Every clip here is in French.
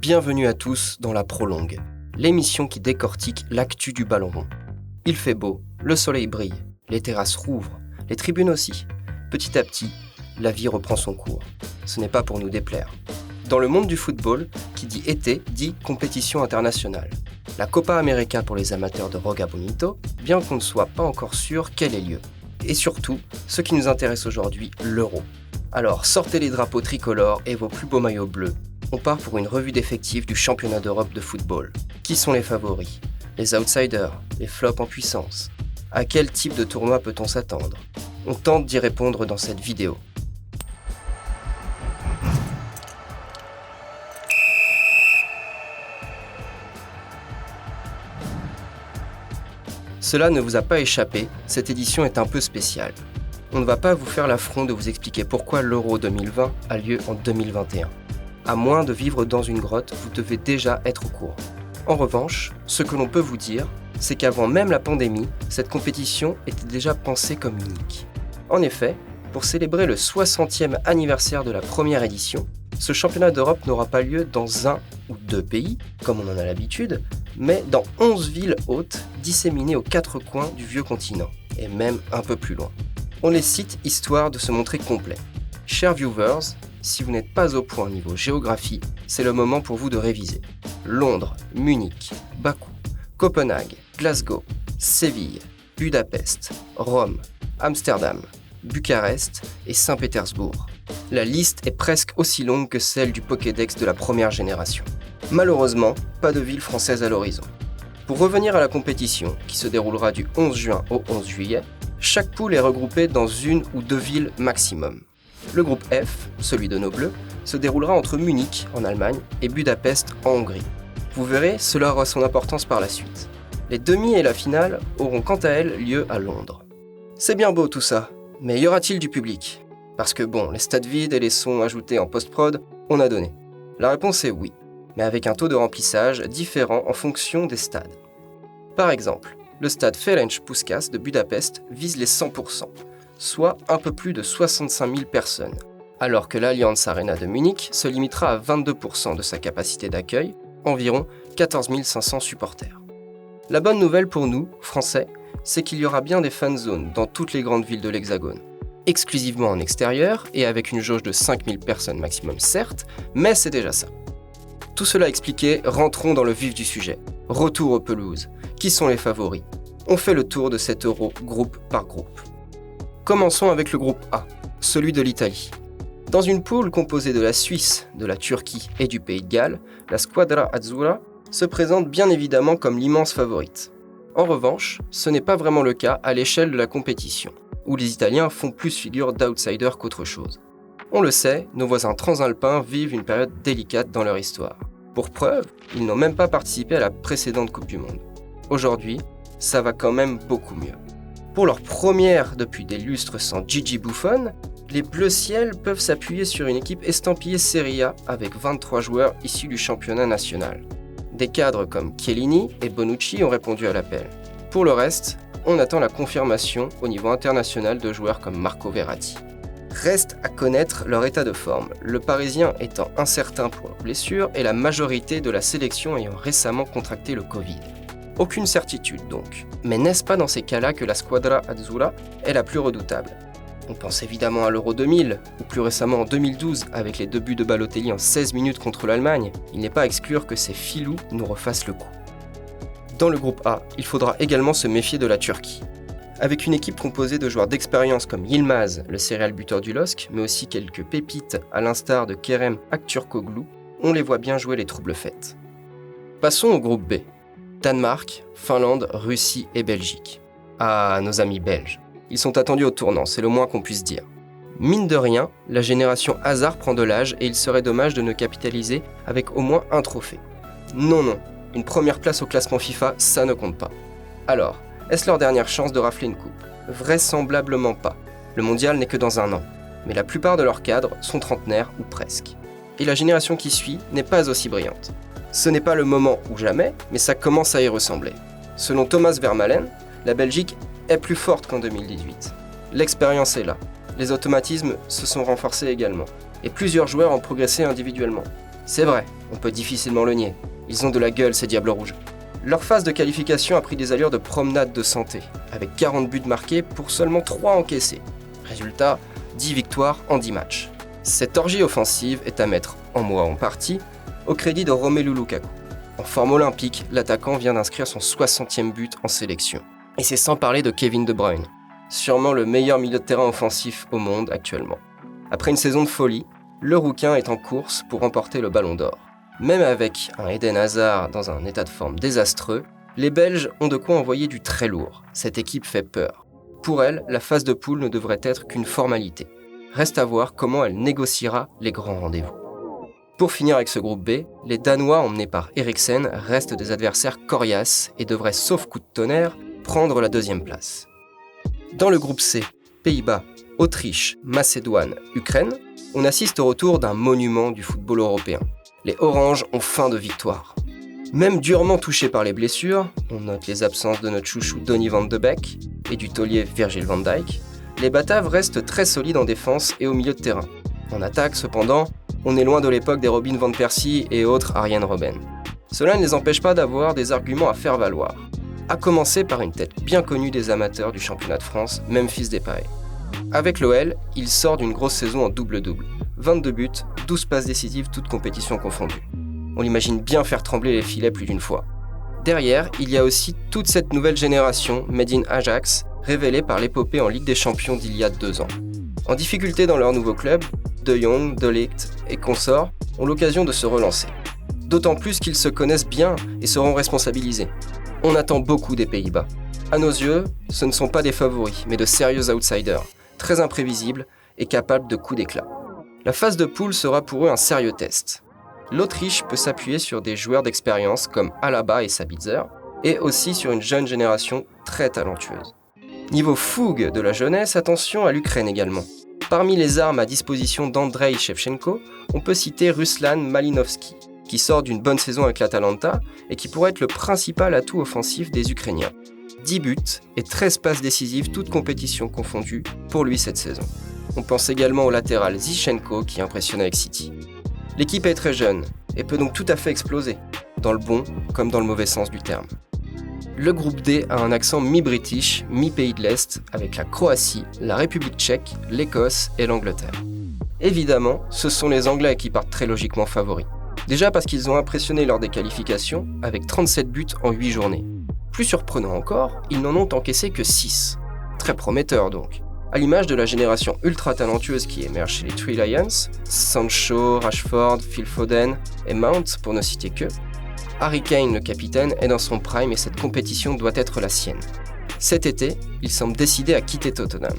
Bienvenue à tous dans la Prolongue, l'émission qui décortique l'actu du ballon rond. Il fait beau, le soleil brille, les terrasses rouvrent, les tribunes aussi. Petit à petit, la vie reprend son cours. Ce n'est pas pour nous déplaire. Dans le monde du football, qui dit été, dit compétition internationale. La Copa América pour les amateurs de Roga Bonito, bien qu'on ne soit pas encore sûr quel est lieu. Et surtout, ce qui nous intéresse aujourd'hui, l'Euro. Alors sortez les drapeaux tricolores et vos plus beaux maillots bleus. On part pour une revue d'effectifs du championnat d'Europe de football. Qui sont les favoris? Les outsiders? Les flops en puissance? À quel type de tournoi peut-on s'attendre? On tente d'y répondre dans cette vidéo. Cela ne vous a pas échappé, cette édition est un peu spéciale. On ne va pas vous faire l'affront de vous expliquer pourquoi l'Euro 2020 a lieu en 2021. À moins de vivre dans une grotte, vous devez déjà être au courant. En revanche, ce que l'on peut vous dire, c'est qu'avant même la pandémie, cette compétition était déjà pensée comme unique. En effet, pour célébrer le 60e anniversaire de la première édition, ce championnat d'Europe n'aura pas lieu dans un ou deux pays, comme on en a l'habitude, mais dans 11 villes hautes, disséminées aux quatre coins du vieux continent, et même un peu plus loin. On les cite histoire de se montrer complet. Chers viewers, si vous n'êtes pas au point niveau géographie, c'est le moment pour vous de réviser. Londres, Munich, Bakou, Copenhague, Glasgow, Séville, Budapest, Rome, Amsterdam, Bucarest et Saint-Pétersbourg. La liste est presque aussi longue que celle du Pokédex de la première génération. Malheureusement, pas de ville française à l'horizon. Pour revenir à la compétition, qui se déroulera du 11 juin au 11 juillet, chaque poule est regroupée dans une ou deux villes maximum. Le groupe F, celui de nos bleus, se déroulera entre Munich, en Allemagne, et Budapest, en Hongrie. Vous verrez, cela aura son importance par la suite. Les demi et la finale auront quant à elles lieu à Londres. C'est bien beau tout ça, mais y aura-t-il du public? Parce que bon, les stades vides et les sons ajoutés en post-prod, on a donné. La réponse est oui, mais avec un taux de remplissage différent en fonction des stades. Par exemple, le stade Ferenc Puskás de Budapest vise les 100%, soit un peu plus de 65 000 personnes, alors que l'Allianz Arena de Munich se limitera à 22% de sa capacité d'accueil, environ 14 500 supporters. La bonne nouvelle pour nous, Français, c'est qu'il y aura bien des fan zones dans toutes les grandes villes de l'Hexagone. Exclusivement en extérieur et avec une jauge de 5000 personnes maximum certes, mais c'est déjà ça. Tout cela expliqué, rentrons dans le vif du sujet. Retour aux pelouses. Qui sont les favoris? On fait le tour de cet Euro groupe par groupe. Commençons avec le groupe A, celui de l'Italie. Dans une poule composée de la Suisse, de la Turquie et du Pays de Galles, la Squadra Azzurra se présente bien évidemment comme l'immense favorite. En revanche, ce n'est pas vraiment le cas à l'échelle de la compétition, où les Italiens font plus figure d'outsiders qu'autre chose. On le sait, nos voisins transalpins vivent une période délicate dans leur histoire. Pour preuve, ils n'ont même pas participé à la précédente Coupe du Monde. Aujourd'hui, ça va quand même beaucoup mieux. Pour leur première depuis des lustres sans Gigi Buffon, les Bleus Ciel peuvent s'appuyer sur une équipe estampillée Serie A avec 23 joueurs issus du championnat national. Des cadres comme Chiellini et Bonucci ont répondu à l'appel. Pour le reste, on attend la confirmation au niveau international de joueurs comme Marco Verratti. Reste à connaître leur état de forme, le Parisien étant incertain pour leur blessure et la majorité de la sélection ayant récemment contracté le Covid. Aucune certitude donc, mais n'est-ce pas dans ces cas-là que la Squadra Azzurra est la plus redoutable? On pense évidemment à l'Euro 2000, ou plus récemment en 2012 avec les 2 buts de Balotelli en 16 minutes contre l'Allemagne. Il n'est pas à exclure que ces filous nous refassent le coup. Dans le groupe A, il faudra également se méfier de la Turquie. Avec une équipe composée de joueurs d'expérience comme Yilmaz, le serial buteur du LOSC, mais aussi quelques pépites à l'instar de Kerem Aktürkoğlu, on les voit bien jouer les troubles fêtes. Passons au groupe B. Danemark, Finlande, Russie et Belgique. Ah, nos amis belges. Ils sont attendus au tournant, c'est le moins qu'on puisse dire. Mine de rien, la génération Hazard prend de l'âge et il serait dommage de ne capitaliser avec au moins un trophée. Non, une première place au classement FIFA, ça ne compte pas. Alors, est-ce leur dernière chance de rafler une coupe? Vraisemblablement pas. Le mondial n'est que dans un an. Mais la plupart de leurs cadres sont trentenaires ou presque. Et la génération qui suit n'est pas aussi brillante. Ce n'est pas le moment ou jamais, mais ça commence à y ressembler. Selon Thomas Vermaelen, la Belgique est plus forte qu'en 2018. L'expérience est là. Les automatismes se sont renforcés également. Et plusieurs joueurs ont progressé individuellement. C'est vrai, on peut difficilement le nier. Ils ont de la gueule, ces Diables Rouges. Leur phase de qualification a pris des allures de promenade de santé, avec 40 buts marqués pour seulement 3 encaissés. Résultat, 10 victoires en 10 matchs. Cette orgie offensive est à mettre, en partie, au crédit de Romelu Lukaku. En forme olympique, l'attaquant vient d'inscrire son 60e but en sélection. Et c'est sans parler de Kevin De Bruyne, sûrement le meilleur milieu de terrain offensif au monde actuellement. Après une saison de folie, le Rouquin est en course pour remporter le Ballon d'Or. Même avec un Eden Hazard dans un état de forme désastreux, les Belges ont de quoi envoyer du très lourd. Cette équipe fait peur. Pour elle, la phase de poule ne devrait être qu'une formalité. Reste à voir comment elle négociera les grands rendez-vous. Pour finir avec ce groupe B, les Danois emmenés par Eriksen restent des adversaires coriaces et devraient, sauf coup de tonnerre, prendre la 2e place. Dans le groupe C, Pays-Bas, Autriche, Macédoine, Ukraine, on assiste au retour d'un monument du football européen. Les Oranges ont faim de victoire. Même durement touchés par les blessures, on note les absences de notre chouchou Donny van de Beek et du taulier Virgil van Dijk, les Bataves restent très solides en défense et au milieu de terrain. En attaque, cependant, on est loin de l'époque des Robin van Persie et autres Arjen Robben. Cela ne les empêche pas d'avoir des arguments à faire valoir. À commencer par une tête bien connue des amateurs du championnat de France, Memphis Depay. Avec l'OL, il sort d'une grosse saison en double-double. 22 buts, 12 passes décisives, toutes compétitions confondues. On l'imagine bien faire trembler les filets plus d'une fois. Derrière, il y a aussi toute cette nouvelle génération, made in Ajax, révélée par l'épopée en Ligue des Champions d'il y a 2 ans. En difficulté dans leur nouveau club, De Jong, De Ligt et consorts ont l'occasion de se relancer. D'autant plus qu'ils se connaissent bien et seront responsabilisés. On attend beaucoup des Pays-Bas. À nos yeux, ce ne sont pas des favoris, mais de sérieux outsiders, très imprévisibles et capables de coups d'éclat. La phase de poule sera pour eux un sérieux test. L'Autriche peut s'appuyer sur des joueurs d'expérience comme Alaba et Sabitzer, et aussi sur une jeune génération très talentueuse. Niveau fougue de la jeunesse, attention à l'Ukraine également. Parmi les armes à disposition d'Andrei Shevchenko, on peut citer Ruslan Malinovski, qui sort d'une bonne saison avec l'Atalanta et qui pourrait être le principal atout offensif des Ukrainiens. 10 buts et 13 passes décisives, toutes compétitions confondues, pour lui cette saison. On pense également au latéral Zichenko qui impressionne avec City. L'équipe est très jeune et peut donc tout à fait exploser, dans le bon comme dans le mauvais sens du terme. Le groupe D a un accent mi-british, mi-pays de l'Est, avec la Croatie, la République tchèque, l'Écosse et l'Angleterre. Évidemment, ce sont les Anglais qui partent très logiquement favoris. Déjà parce qu'ils ont impressionné lors des qualifications, avec 37 buts en 8 journées. Plus surprenant encore, ils n'en ont encaissé que 6. Très prometteur donc. À l'image de la génération ultra talentueuse qui émerge chez les Three Lions, Sancho, Rashford, Phil Foden et Mount pour ne citer que, Harry Kane, le capitaine, est dans son prime et cette compétition doit être la sienne. Cet été, il semble décidé à quitter Tottenham.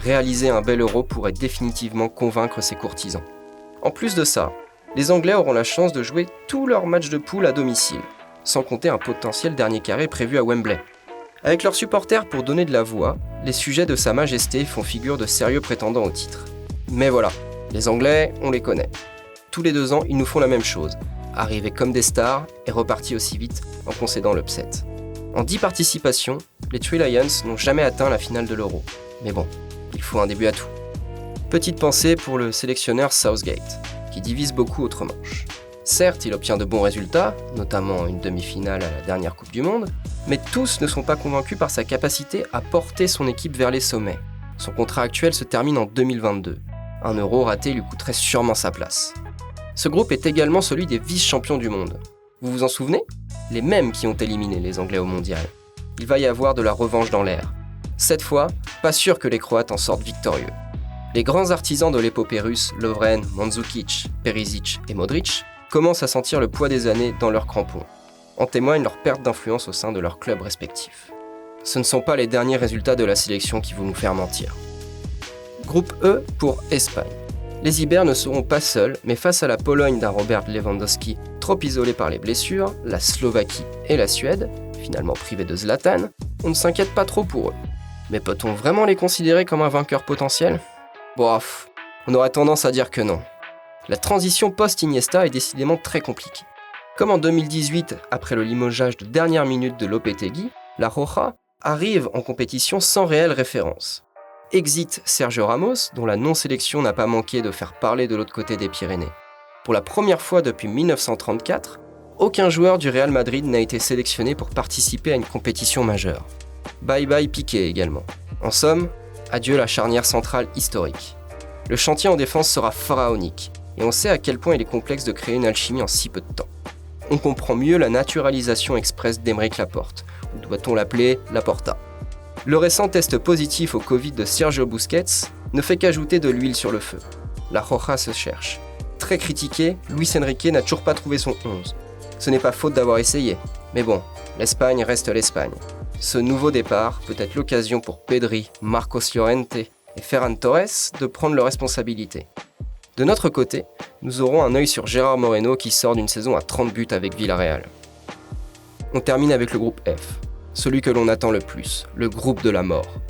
Réaliser un bel Euro pourrait définitivement convaincre ses courtisans. En plus de ça, les Anglais auront la chance de jouer tous leurs matchs de poule à domicile, sans compter un potentiel dernier carré prévu à Wembley. Avec leurs supporters pour donner de la voix, les sujets de Sa Majesté font figure de sérieux prétendants au titre. Mais voilà, les Anglais, on les connaît. Tous les 2 ans, ils nous font la même chose. Arriver comme des stars et repartir aussi vite en concédant l'upset. En 10 participations, les Three Lions n'ont jamais atteint la finale de l'Euro. Mais bon, il faut un début à tout. Petite pensée pour le sélectionneur Southgate, qui divise beaucoup outre-Manche. Certes, il obtient de bons résultats, notamment une demi-finale à la dernière Coupe du Monde, mais tous ne sont pas convaincus par sa capacité à porter son équipe vers les sommets. Son contrat actuel se termine en 2022. Un Euro raté lui coûterait sûrement sa place. Ce groupe est également celui des vice-champions du monde. Vous vous en souvenez ? Les mêmes qui ont éliminé les Anglais au mondial. Il va y avoir de la revanche dans l'air. Cette fois, pas sûr que les Croates en sortent victorieux. Les grands artisans de l'épopée russe, Lovren, Mandzukic, Perisic et Modric, commencent à sentir le poids des années dans leurs crampons. En témoigne leur perte d'influence au sein de leurs clubs respectifs. Ce ne sont pas les derniers résultats de la sélection qui vont nous faire mentir. Groupe E pour Espagne. Les Ibères ne seront pas seuls, mais face à la Pologne d'un Robert Lewandowski trop isolé par les blessures, la Slovaquie et la Suède, finalement privés de Zlatan, on ne s'inquiète pas trop pour eux. Mais peut-on vraiment les considérer comme un vainqueur potentiel ? Bof, on aurait tendance à dire que non. La transition post-Iniesta est décidément très compliquée. Comme en 2018, après le limogeage de dernière minute de Lopetegui, la Roja arrive en compétition sans réelle référence. Exit Sergio Ramos, dont la non-sélection n'a pas manqué de faire parler de l'autre côté des Pyrénées. Pour la première fois depuis 1934, aucun joueur du Real Madrid n'a été sélectionné pour participer à une compétition majeure. Bye bye Piqué également. En somme, adieu la charnière centrale historique. Le chantier en défense sera pharaonique, et on sait à quel point il est complexe de créer une alchimie en si peu de temps. On comprend mieux la naturalisation express d'Aymeric Laporte, ou doit-on l'appeler Laporta. Le récent test positif au Covid de Sergio Busquets ne fait qu'ajouter de l'huile sur le feu. La Roja se cherche. Très critiqué, Luis Enrique n'a toujours pas trouvé son 11. Ce n'est pas faute d'avoir essayé, mais bon, l'Espagne reste l'Espagne. Ce nouveau départ peut être l'occasion pour Pedri, Marcos Llorente et Ferran Torres de prendre leurs responsabilités. De notre côté, nous aurons un œil sur Gérard Moreno qui sort d'une saison à 30 buts avec Villarreal. On termine avec le groupe F, celui que l'on attend le plus, le groupe de la mort.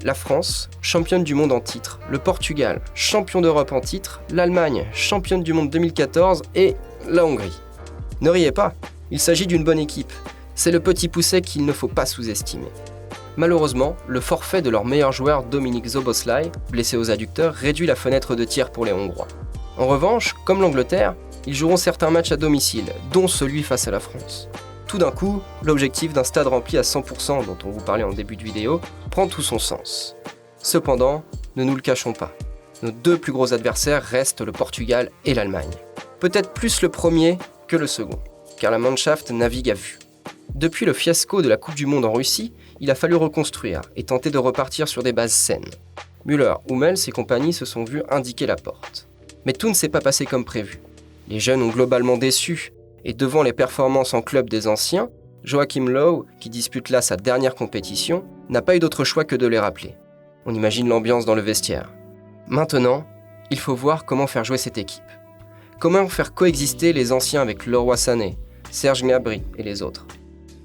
La France, championne du monde en titre, le Portugal, champion d'Europe en titre, l'Allemagne, championne du monde 2014 et la Hongrie. Ne riez pas, il s'agit d'une bonne équipe. C'est le petit pousset qu'il ne faut pas sous-estimer. Malheureusement, le forfait de leur meilleur joueur Dominik Szoboszlai, blessé aux adducteurs, réduit la fenêtre de tir pour les Hongrois. En revanche, comme l'Angleterre, ils joueront certains matchs à domicile, dont celui face à la France. Tout d'un coup, l'objectif d'un stade rempli à 100% dont on vous parlait en début de vidéo prend tout son sens. Cependant, ne nous le cachons pas, nos deux plus gros adversaires restent le Portugal et l'Allemagne. Peut-être plus le premier que le second, car la Mannschaft navigue à vue. Depuis le fiasco de la Coupe du Monde en Russie, il a fallu reconstruire et tenter de repartir sur des bases saines. Müller, Hummels et compagnie se sont vus indiquer la porte. Mais tout ne s'est pas passé comme prévu. Les jeunes ont globalement déçu, et devant les performances en club des anciens, Joachim Löw, qui dispute là sa dernière compétition, n'a pas eu d'autre choix que de les rappeler. On imagine l'ambiance dans le vestiaire. Maintenant, il faut voir comment faire jouer cette équipe. Comment faire coexister les anciens avec Leroy Sané, Serge Gnabry et les autres.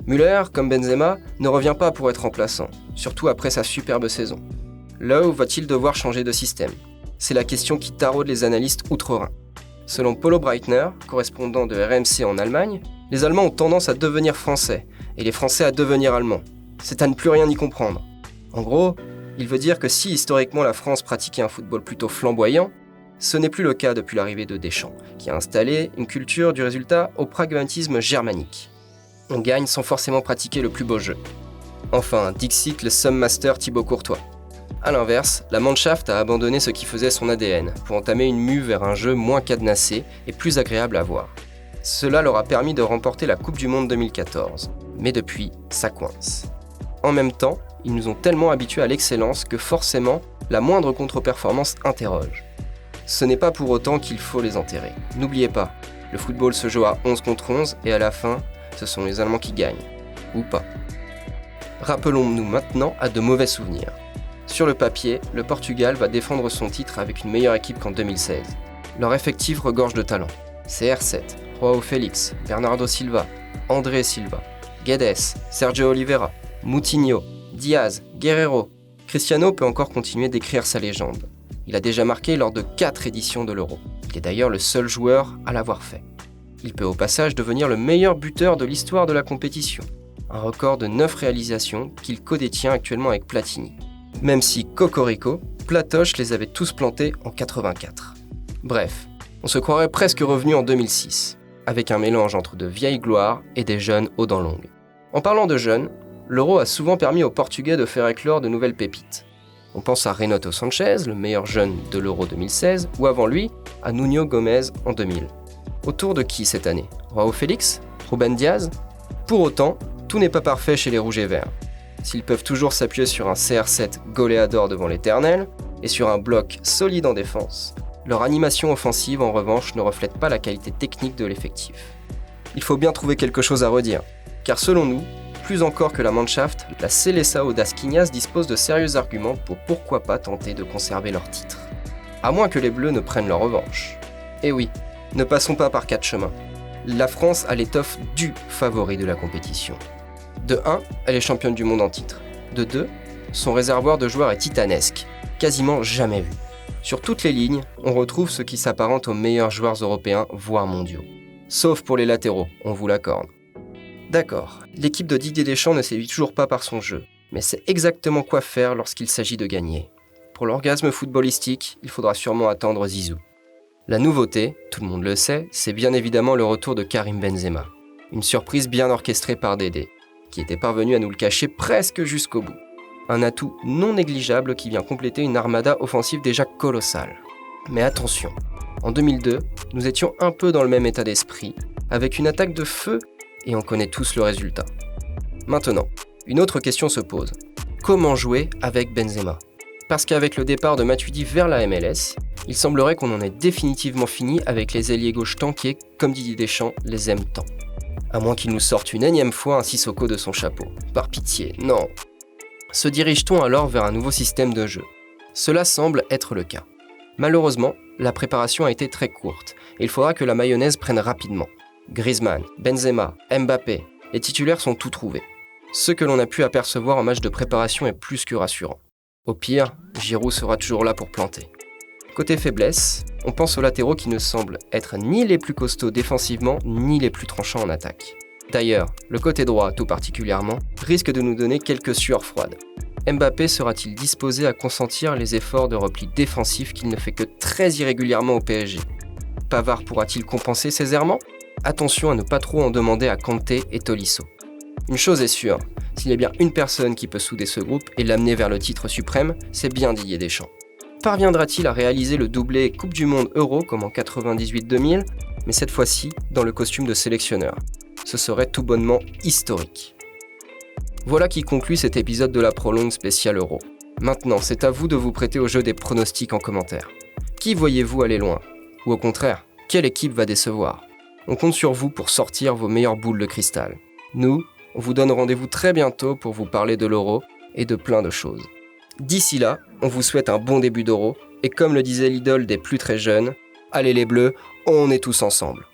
Müller, comme Benzema, ne revient pas pour être remplaçant, surtout après sa superbe saison. Löw va-t-il devoir changer de système ? C'est la question qui taraude les analystes outre-Rhin. Selon Paulo Breitner, correspondant de RMC en Allemagne, les Allemands ont tendance à devenir français, et les Français à devenir allemands. C'est à ne plus rien y comprendre. En gros, il veut dire que si historiquement la France pratiquait un football plutôt flamboyant, ce n'est plus le cas depuis l'arrivée de Deschamps, qui a installé une culture du résultat au pragmatisme germanique. On gagne sans forcément pratiquer le plus beau jeu. Enfin, dixit le Master Thibaut Courtois. A l'inverse, la Mannschaft a abandonné ce qui faisait son ADN pour entamer une mue vers un jeu moins cadenassé et plus agréable à voir. Cela leur a permis de remporter la Coupe du Monde 2014. Mais depuis, ça coince. En même temps, ils nous ont tellement habitués à l'excellence que forcément, la moindre contre-performance interroge. Ce n'est pas pour autant qu'il faut les enterrer. N'oubliez pas, le football se joue à 11 contre 11 et à la fin, ce sont les Allemands qui gagnent. Ou pas. Rappelons-nous maintenant à de mauvais souvenirs. Sur le papier, le Portugal va défendre son titre avec une meilleure équipe qu'en 2016. Leur effectif regorge de talent. CR7, João Félix, Bernardo Silva, André Silva, Guedes, Sergio Oliveira, Moutinho, Diaz, Guerreiro. Cristiano peut encore continuer d'écrire sa légende. Il a déjà marqué lors de 4 éditions de l'Euro. Il est d'ailleurs le seul joueur à l'avoir fait. Il peut au passage devenir le meilleur buteur de l'histoire de la compétition. Un record de 9 réalisations qu'il codétient actuellement avec Platini. Même si, cocorico, Platoche les avait tous plantés en 84. Bref, on se croirait presque revenu en 2006, avec un mélange entre de vieilles gloires et des jeunes aux dents longues. En parlant de jeunes, l'Euro a souvent permis aux Portugais de faire éclore de nouvelles pépites. On pense à Renato Sanchez, le meilleur jeune de l'Euro 2016, ou avant lui, à Nuno Gomes en 2000. Autour de qui cette année ? João Félix ? Ruben Diaz ? Pour autant, tout n'est pas parfait chez les Rouges et Verts. S'ils peuvent toujours s'appuyer sur un CR7 goléador devant l'Éternel et sur un bloc solide en défense, leur animation offensive en revanche ne reflète pas la qualité technique de l'effectif. Il faut bien trouver quelque chose à redire, car selon nous, plus encore que la Mannschaft, la Seleção das Quinas dispose de sérieux arguments pour pourquoi pas tenter de conserver leur titre. À moins que les Bleus ne prennent leur revanche. Et oui, ne passons pas par 4 chemins. La France a l'étoffe du favori de la compétition. De 1, elle est championne du monde en titre. De 2, son réservoir de joueurs est titanesque, quasiment jamais vu. Sur toutes les lignes, on retrouve ce qui s'apparente aux meilleurs joueurs européens, voire mondiaux. Sauf pour les latéraux, on vous l'accorde. D'accord, l'équipe de Didier Deschamps ne séduit toujours pas par son jeu, mais c'est exactement quoi faire lorsqu'il s'agit de gagner. Pour l'orgasme footballistique, il faudra sûrement attendre Zizou. La nouveauté, tout le monde le sait, c'est bien évidemment le retour de Karim Benzema. Une surprise bien orchestrée par Dédé, qui était parvenu à nous le cacher presque jusqu'au bout. Un atout non négligeable qui vient compléter une armada offensive déjà colossale. Mais attention, en 2002, nous étions un peu dans le même état d'esprit, avec une attaque de feu, et on connaît tous le résultat. Maintenant, une autre question se pose. Comment jouer avec Benzema ? Parce qu'avec le départ de Matuidi vers la MLS, il semblerait qu'on en ait définitivement fini avec les ailiers gauche tankés comme Didier Deschamps les aime tant. À moins qu'il nous sorte une énième fois un Sissoko de son chapeau. Par pitié, non. Se dirige-t-on alors vers un nouveau système de jeu ? Cela semble être le cas. Malheureusement, la préparation a été très courte et il faudra que la mayonnaise prenne rapidement. Griezmann, Benzema, Mbappé, les titulaires sont tout trouvés. Ce que l'on a pu apercevoir en match de préparation est plus que rassurant. Au pire, Giroud sera toujours là pour planter. Côté faiblesse, on pense aux latéraux qui ne semblent être ni les plus costauds défensivement, ni les plus tranchants en attaque. D'ailleurs, le côté droit, tout particulièrement, risque de nous donner quelques sueurs froides. Mbappé sera-t-il disposé à consentir les efforts de repli défensif qu'il ne fait que très irrégulièrement au PSG ? Pavard pourra-t-il compenser ses errements ? Attention à ne pas trop en demander à Kanté et Tolisso. Une chose est sûre, s'il y a bien une personne qui peut souder ce groupe et l'amener vers le titre suprême, c'est bien Didier Deschamps. Parviendra-t-il à réaliser le doublé Coupe du Monde Euro comme en 98-2000, mais cette fois-ci dans le costume de sélectionneur ? Ce serait tout bonnement historique. Voilà qui conclut cet épisode de la Prolongue spéciale Euro. Maintenant, c'est à vous de vous prêter au jeu des pronostics en commentaire. Qui voyez-vous aller loin ? Ou au contraire, quelle équipe va décevoir ? On compte sur vous pour sortir vos meilleures boules de cristal. Nous, on vous donne rendez-vous très bientôt pour vous parler de l'Euro et de plein de choses. D'ici là, on vous souhaite un bon début d'Euro, et comme le disait l'idole des plus très jeunes, allez les Bleus, on est tous ensemble.